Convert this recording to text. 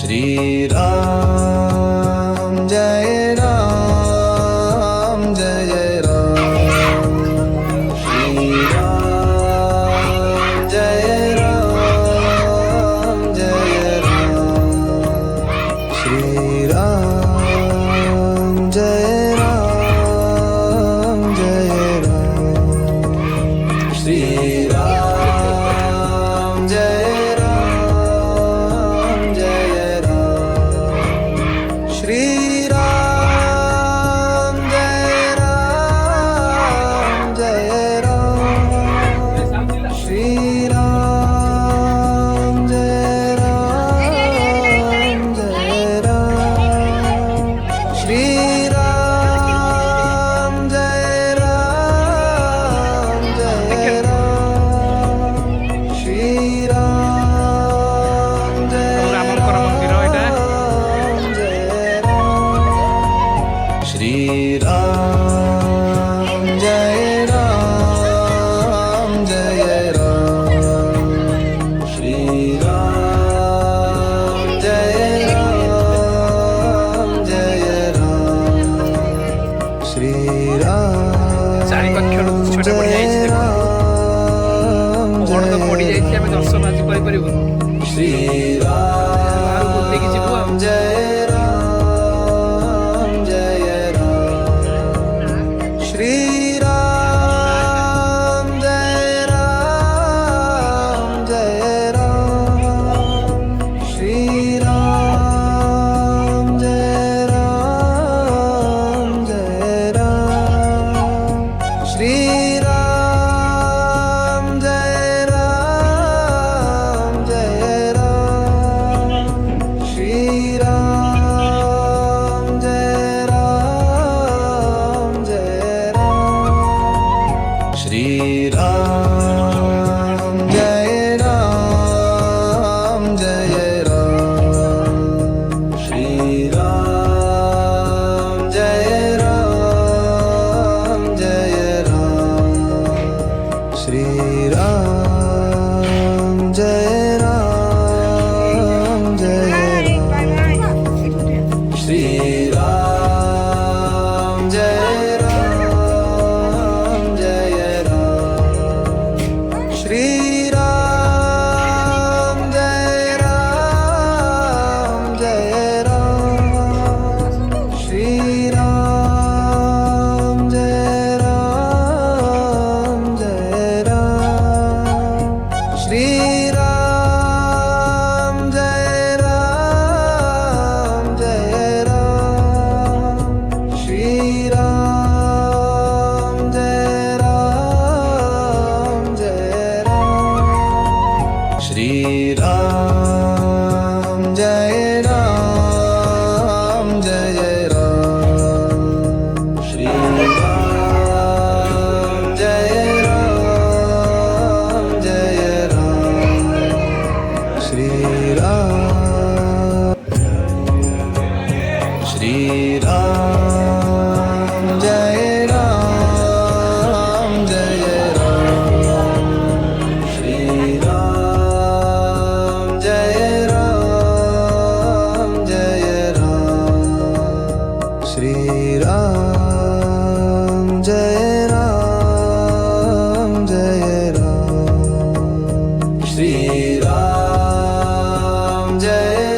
श्री राम जय राम जय राम श्री राम जय राम जय राम श्री राम जय राम जय राम श्री राम जय राम जय राम श्री राम जय राम जय राम श्री राम जय राम जय राम श्री राम जय राम जय राम श्री राम जय रामଙ୍କର ମନ୍ଦିର ଏଇଟା। जय राम श्री राम जय राम जय राम श्री राम जय राम जय राम श्री राम ଚାରି ପାଖରୁ ଛୋଟ ପଡ଼ି ଯାଇଛି ଦେଖ। ପହଡ଼ ତ ପଡ଼ି ଯାଇଛି ଆମେ ଦର୍ଶନ ଆଜି କରିପାରିବୁନି। श्री ବାହାରୁ ବୁଲିକି ଯିବୁ ଆଉ। राम जय राम जय राम श्री राम जय राम जय राम श्री राम जय राम जय राम श्री राम जय राम जय राम श्री राम जय राम जय राम श्री राम जय राम जय राम श्री राम जय राम जय राम श्री राम जय राम जय राम श्री राम जय राम जय राम श्री राम जय राम जय राम श्री राम जय राम जय राम श्री राम जय राम जय राम श्री राम जय राम जय राम श्री राम जय राम जय राम श्री राम जय राम जय राम श्री राम श्री राम जय राम जय राम श्री राम जय राम जय राम श्री राम जय राम जय राम श्री राम जय